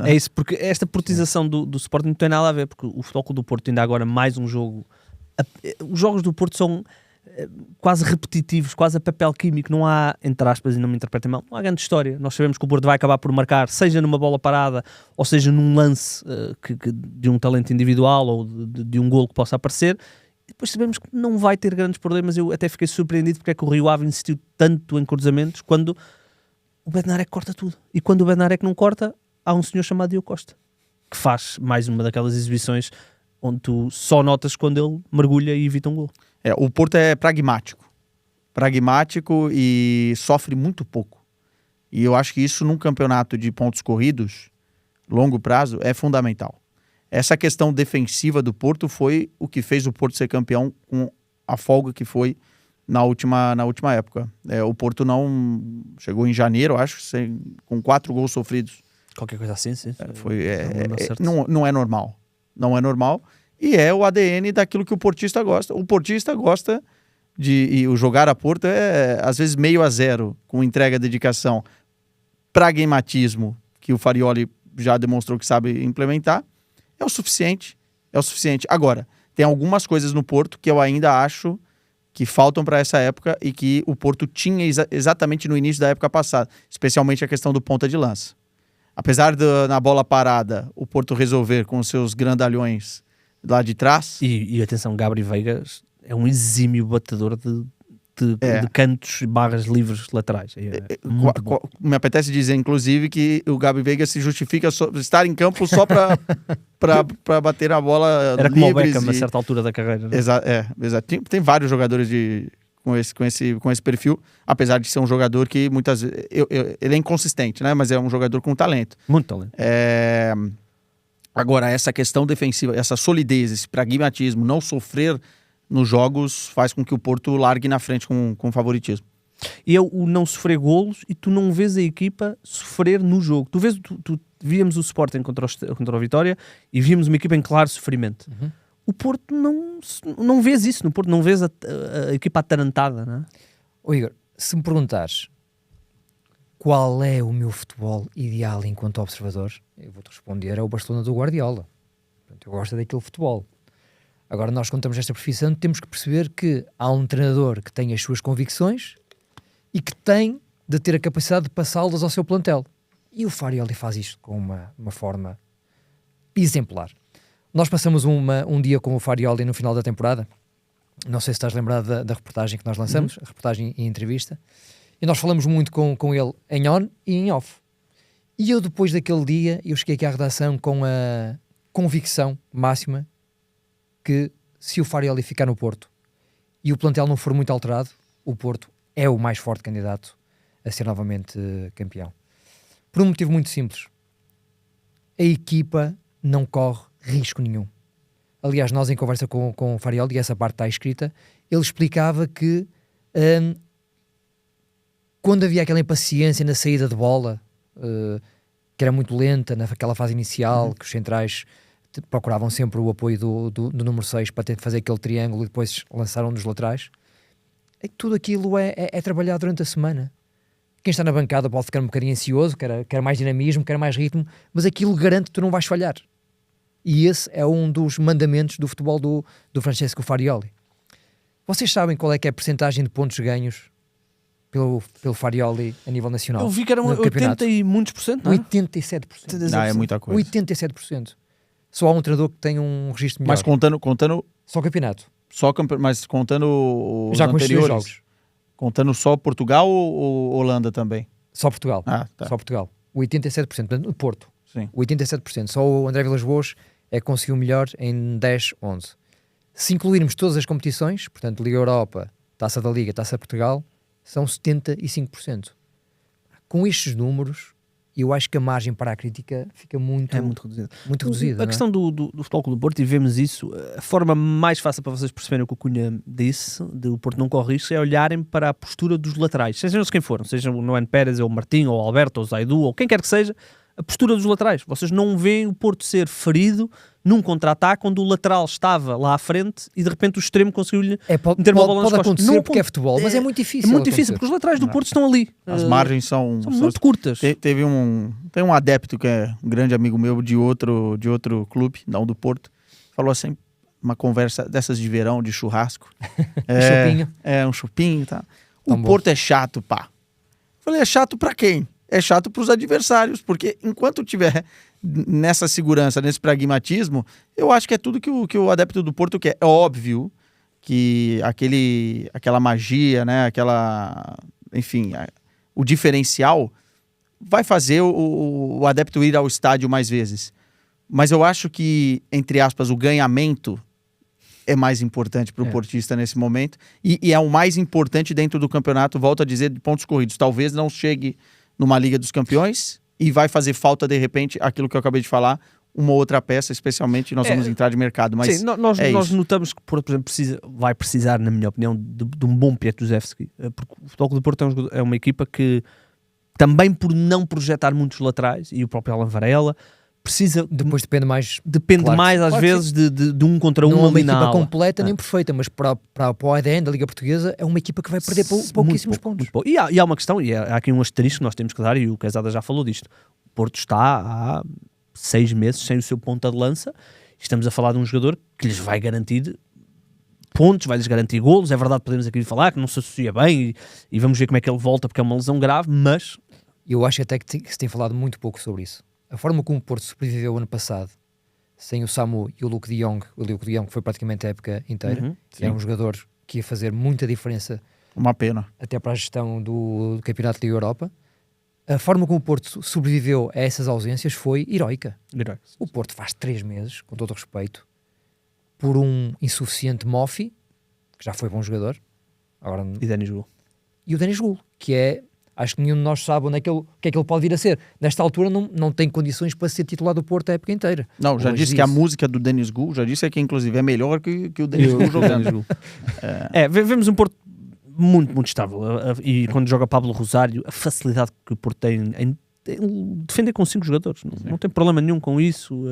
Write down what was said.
É isso, porque esta portização do Sporting não tem nada a ver, porque o Futebol Clube do Porto ainda agora mais um jogo. Os jogos do Porto são quase repetitivos, quase a papel químico, não há, entre aspas, e não me interpretem mal, não há grande história. Nós sabemos que o Porto vai acabar por marcar, seja numa bola parada, ou seja num lance de um talento individual ou de um golo que possa aparecer. E depois sabemos que não vai ter grandes problemas. Eu até fiquei surpreendido porque é que o Rio Ave insistiu tanto em cruzamentos quando o Bednarek corta tudo. E quando o Bednarek não corta, há um senhor chamado Diogo Costa, que faz mais uma daquelas exibições onde tu só notas quando ele mergulha e evita um golo. O Porto é pragmático e sofre muito pouco. E eu acho que isso num campeonato de pontos corridos, longo prazo, é fundamental. Essa questão defensiva do Porto foi o que fez o Porto ser campeão com a folga que foi na última época. O Porto não chegou em janeiro, acho, com 4 gols sofridos. Qualquer coisa assim, sim. Não é normal. Não é normal. E é o ADN daquilo que o portista gosta. O portista gosta e o jogar a Porto é, às vezes, 0-0, com entrega, dedicação, pragmatismo, que o Farioli já demonstrou que sabe implementar, é o suficiente. Agora, tem algumas coisas no Porto que eu ainda acho que faltam para essa época e que o Porto tinha exatamente no início da época passada, especialmente a questão do ponta de lança. Apesar na bola parada o Porto resolver com os seus grandalhões lá de trás. E atenção, Gabri Veigas é um exímio batedor de cantos barras livres laterais. Me apetece dizer, inclusive, que o Gabri Veigas se justifica estar em campo só para bater a bola. Era como o Beckham a certa altura da carreira. Né? Exato. Tem vários jogadores com esse perfil, apesar de ser um jogador que muitas vezes ele é inconsistente, né? Mas é um jogador com talento. Muito talento. Agora, essa questão defensiva, essa solidez, esse pragmatismo, não sofrer nos jogos, faz com que o Porto largue na frente com favoritismo. E é o não sofrer golos e tu não vês a equipa sofrer no jogo. Víamos o Sporting contra o Vitória e víamos uma equipa em claro sofrimento. Uhum. O Porto não vês isso no Porto, não vês a equipa atarantada, não é? Igor, se me perguntares qual é o meu futebol ideal enquanto observador, eu vou-te responder, é o Barcelona do Guardiola. Portanto, eu gosto daquele futebol. Agora, nós, quando estamos nesta profissão, temos que perceber que há um treinador que tem as suas convicções e que tem de ter a capacidade de passá-las ao seu plantel. E o Farioli faz isto com uma forma exemplar. Nós passamos um dia com o Farioli no final da temporada. Não sei se estás lembrado da reportagem que nós lançamos, a reportagem e entrevista. E nós falamos muito com ele em on e em off. E eu, depois daquele dia, eu cheguei aqui à redação com a convicção máxima que se o Farioli ficar no Porto e o plantel não for muito alterado, o Porto é o mais forte candidato a ser novamente campeão. Por um motivo muito simples. A equipa não corre risco nenhum. Aliás, nós em conversa com o Farioli, e essa parte está escrita, ele explicava que quando havia aquela impaciência na saída de bola, que era muito lenta naquela fase inicial, que os centrais procuravam sempre o apoio do número 6 para ter que fazer aquele triângulo e depois lançaram dos laterais, tudo aquilo é trabalhado durante a semana. Quem está na bancada pode ficar um bocadinho ansioso, quer mais dinamismo, quer mais ritmo, mas aquilo garante que tu não vais falhar. E esse é um dos mandamentos do futebol do Francesco Farioli. Vocês sabem qual é que é a percentagem de pontos ganhos pelo Farioli a nível nacional? Eu vi que eram 80 e muitos %, não é? 87%. É muita coisa. 87%. Só há um treinador que tem um registro melhor. Mas contando só campeonato. Mas contando os já anteriores, com os jogos. Contando só Portugal ou Holanda também? Só Portugal. Tá. Só Portugal. O 87%. Portanto, no Porto. Sim. O 87%. Só o André Vilas-Boas é que conseguiu melhor em 10, 11. Se incluirmos todas as competições, portanto, Liga Europa, Taça da Liga, Taça Portugal, são 75%. Com estes números, eu acho que a margem para a crítica fica muito reduzida. A questão do Futebol Clube do Porto, e vemos isso, a forma mais fácil para vocês perceberem o que o Cunha disse, de o Porto não corre risco, é olharem para a postura dos laterais, sejam eles quem foram, seja o Noé Pérez, ou o Martim, ou o Alberto, ou o Zaidu, ou quem quer que seja, a postura dos laterais. Vocês não veem o Porto ser ferido num contra-ataque onde o lateral estava lá à frente e de repente o extremo conseguiu-lhe meter uma bola nas costas. Acontecer Não porque é futebol, mas é muito difícil. É muito difícil, porque os laterais do Porto estão ali. As margens são muito curtas. Tem um adepto que é um grande amigo meu de outro clube, não do Porto, falou assim, uma conversa dessas de verão, de churrasco. Chupinho. Um chupinho, tá? O Porto é chato, pá. Falei, é chato pra quem? É chato pros adversários, porque enquanto tiver nessa segurança, nesse pragmatismo, eu acho que é tudo que o adepto do Porto quer. É óbvio que aquela magia, né? Enfim, o diferencial vai fazer o adepto ir ao estádio mais vezes. Mas eu acho que, entre aspas, o ganhamento é mais importante para o portista nesse momento e é o mais importante dentro do campeonato, volto a dizer, de pontos corridos. Talvez não chegue numa Liga dos Campeões e vai fazer falta, de repente, aquilo que eu acabei de falar, uma outra peça, especialmente nós vamos entrar de mercado. Mas sim, nós notamos que, por exemplo, vai precisar, na minha opinião, de um bom Piatusevski, porque o Futebol Clube do Porto é uma equipa que, também por não projetar muitos laterais, e o próprio Alan Varela, precisa... Depois depende claro, mais às vezes de um contra um. Não é uma equipa na completa nem perfeita, mas para o ADN da Liga Portuguesa é uma equipa que vai perder pouquíssimos pontos. E há uma questão, e há aqui um asterisco que nós temos que dar, e o Quezada já falou disto. O Porto está há 6 meses sem o seu ponta de lança, estamos a falar de um jogador que lhes vai garantir pontos, vai-lhes garantir golos. É verdade, podemos aqui falar que não se associa bem e vamos ver como é que ele volta, porque é uma lesão grave, mas... Eu acho até que se tem falado muito pouco sobre isso. A forma como o Porto sobreviveu ano passado, sem o Samu e o Luke de Jong, que foi praticamente a época inteira, é um jogador que ia fazer muita diferença. Uma pena. Até para a gestão do Campeonato da Europa. A forma como o Porto sobreviveu a essas ausências foi heroica. O Porto faz 3 meses, com todo o respeito, por um insuficiente Mofi, que já foi bom jogador. Agora... E Denis Gul. E o Denis Gul, que é... Acho que nenhum de nós sabe onde é que o que é que ele pode vir a ser. Nesta altura não tem condições para ser titular do Porto a época inteira. Não, já disse que a música do Denis Gul, já disse que inclusive é melhor que o Denis Gul jogando. Vemos um Porto muito, muito estável. E quando joga Pablo Rosário, a facilidade que o Porto tem em defender com 5 jogadores. Não tem problema nenhum com isso.